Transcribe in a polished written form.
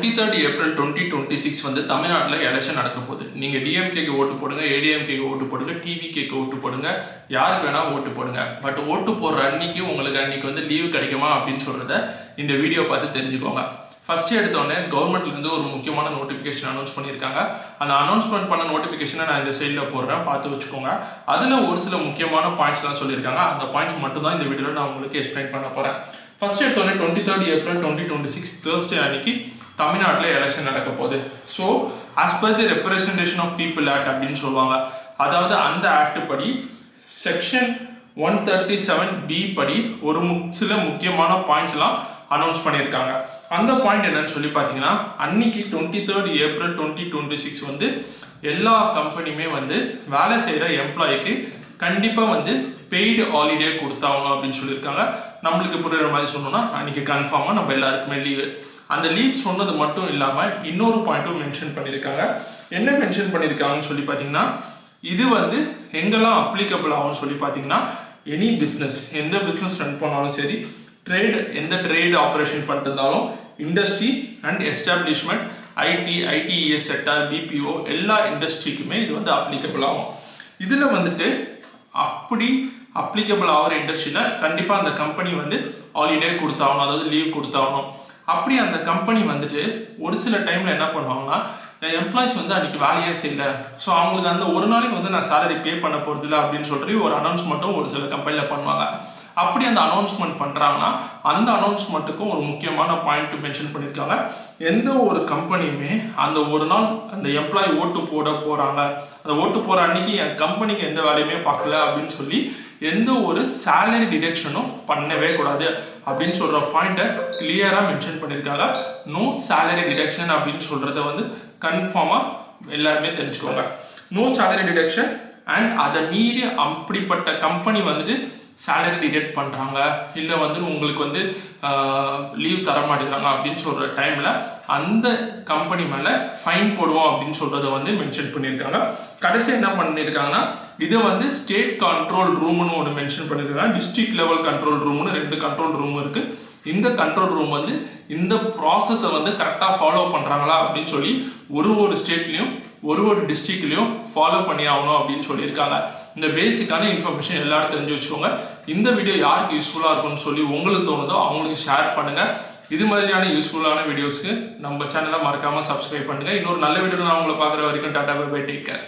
23rd April 2026 வந்து தமிழ்நாட்டில் election நடக்க போகுது. நீங்கள் டிஎம்கேக்கு ஓட்டு போடுங்க, ஏடிஎம்கேக்கு ஓட்டு போடுங்க, டிவிகேக்கு ஓட்டு போடுங்க, யாருக்கு வேணால் ஓட்டு போடுங்க. பட் ஓட்டு போடுற அன்னைக்கு உங்களுக்கு அன்னைக்கு வந்து லீவு கிடைக்குமா அப்படின்னு சொல்கிறத இந்த வீடியோ பார்த்து தெரிஞ்சுக்கோங்க. ஃபஸ்ட்டு எடுத்தோடனே கவர்மெண்ட்லேருந்து ஒரு முக்கியமான நோட்டிஃபிகேஷன் அனௌன்ஸ் பண்ணியிருக்காங்க. அந்த அனௌன்ஸ்மெண்ட் பண்ண நோட்டிஃபிகேஷனை நான் இந்த சைடில் போடுறேன், பார்த்து வச்சுக்கோங்க. அதில் ஒரு சில முக்கியமான பாயிண்ட்ஸ்லாம் சொல்லியிருக்காங்க. அந்த பாயிண்ட்ஸ் மட்டும் தான் இந்த வீடியோவில் நான் உங்களுக்கு எக்ஸ்பிளைன் பண்ண போகிறேன். ஃபஸ்ட்டு எடுத்தோடனே 23rd ஏப்ரல் 2026 தேர்ஸ்டே அன்னைக்கு தமிழ்நாட்டில் எலெக்ஷன் நடக்க போகுது. So as per the representation of people act அப்படின்னு சொல்லுவாங்க. அதாவது அந்த ஆக்ட் படி செக்ஷன் 137B படி ஒரு சில முக்கியமான பாயிண்ட்ஸ்லாம் அனௌன்ஸ் பண்ணியிருக்காங்க. அந்த பாயிண்ட் என்னன்னு சொல்லி பார்த்தீங்கன்னா, அன்னைக்கு 23rd ஏப்ரல் 2026 வந்து எல்லா கம்பெனியுமே வந்து வேலை செய்கிற எம்ப்ளாய்க்கு கண்டிப்பாக வந்து பெய்டு ஹாலிடே கொடுத்தாகணும் அப்படின்னு சொல்லியிருக்காங்க. நம்மளுக்கு புரியுற மாதிரி சொன்னோம்னா அன்றைக்கி கன்ஃபார்மாக நம்ம எல்லாருக்குமே லீவு. அந்த லீவ் சொன்னது மட்டும் இல்லாமல் இன்னொரு பாயிண்ட்டும் மென்ஷன் பண்ணியிருக்காங்க. என்ன மென்ஷன் பண்ணியிருக்காங்கன்னு சொல்லி பார்த்தீங்கன்னா, இது வந்து எங்கெல்லாம் அப்ளிகபிள் ஆகும்னு சொல்லி பார்த்தீங்கன்னா, எனி பிஸ்னஸ், எந்த பிஸ்னஸ் ரன் பண்ணாலும் சரி, ட்ரேட், எந்த ட்ரேட் ஆப்ரேஷன் பண்ணிட்டு இருந்தாலும், industry and establishment, ITES sector, BPO எல்லா இண்டஸ்ட்ரிக்குமே இது வந்து அப்ளிகபிள் ஆகும். இதில் வந்துட்டு அப்படி அப்ளிகபிள் ஆகிற இண்டஸ்ட்ரியில் கண்டிப்பாக அந்த கம்பெனி வந்து ஹாலிடே கொடுத்தாகணும், அதாவது லீவ் கொடுத்தாகணும். அப்படி அந்த கம்பெனி வந்துட்டு ஒரு சில டைமில் என்ன பண்ணுவாங்கன்னா, எம்ப்ளாயிஸ் வந்து அன்றைக்கி வேலையே செய்யலை, ஸோ அவங்களுக்கு அந்த ஒரு நாளைக்கு வந்து நான் சேலரி பே பண்ண போகிறதில்ல அப்படின்னு சொல்லி ஒரு அனௌன்ஸ்மெண்ட்டும் ஒரு சில கம்பெனியில் பண்ணுவாங்க. அப்படி அந்த அனௌன்ஸ்மெண்ட் பண்ணுறாங்கன்னா அந்த அனௌன்ஸ்மெண்ட்டுக்கும் ஒரு முக்கியமான பாயிண்ட் மென்ஷன் பண்ணியிருக்காங்க. எந்த ஒரு கம்பெனியுமே அந்த ஒரு நாள் அந்த எம்ப்ளாயி ஓட்டு போட போகிறாங்க, அந்த ஓட்டு போகிற அன்னைக்கு என் கம்பெனிக்கு எந்த வேலையுமே பார்க்கல அப்படின்னு சொல்லி எந்த ஒரு சேலரி டிடக்ஷனும் பண்ணவே கூடாது அப்படின்னு சொல்கிற பாயிண்ட்டை கிளியராக மென்ஷன் பண்ணியிருக்காங்க. நோ சேலரி டிடக்ஷன் அப்படின்னு சொல்கிறத வந்து கன்ஃபார்மாக எல்லாருமே தெரிஞ்சுக்கோங்க. நோ சேலரி டிடக்ஷன் அண்ட் அதை மீறி அப்படிப்பட்ட கம்பெனி வந்துட்டு சேலரி டிடெக்ட் பண்ணுறாங்க, இல்லை வந்து உங்களுக்கு வந்து லீவ் தர மாட்டேங்கிறாங்க அப்படின்னு சொல்கிற டைமில் அந்த கம்பெனி மேலே ஃபைன் போடுவோம் அப்படின்னு சொல்கிறத வந்து மென்ஷன் பண்ணியிருக்காங்க. கடைசி என்ன பண்ணியிருக்காங்கன்னா, இதை வந்து ஸ்டேட் கண்ட்ரோல் ரூம்னு ஒன்று மென்ஷன் பண்ணியிருக்காங்க. டிஸ்ட்ரிக்ட் லெவல் கண்ட்ரோல் ரூம்னு 2 கண்ட்ரோல் ரூம் இருக்குது. இந்த கண்ட்ரோல் ரூம் வந்து இந்த ப்ராசஸை வந்து கரெக்டாக ஃபாலோ பண்ணுறாங்களா அப்படின்னு சொல்லி ஒரு ஸ்டேட்லேயும் ஒரு டிஸ்ட்ரிக்ட்லையும் ஃபாலோ பண்ணி ஆகணும் அப்படின்னு சொல்லியிருக்காங்க. இந்த பேசிக்கான இன்ஃபர்மேஷன் எல்லாரும் தெரிஞ்சு வச்சுக்கோங்க. இந்த வீடியோ யாருக்கு யூஸ்ஃபுல்லாக இருக்கும்னு சொல்லி உங்களுக்கு தோணுதோ அவங்களுக்கு ஷேர் பண்ணுங்கள். இது மாதிரியான யூஸ்ஃபுல்லான வீடியோஸ்க்கு நம்ம சேனலை மறக்காமல் சப்ஸ்கிரைப் பண்ணுங்கள். இன்னொரு நல்ல வீடியோ நான் உங்களை பார்க்குற வரைக்கும் tata bye bye, take care.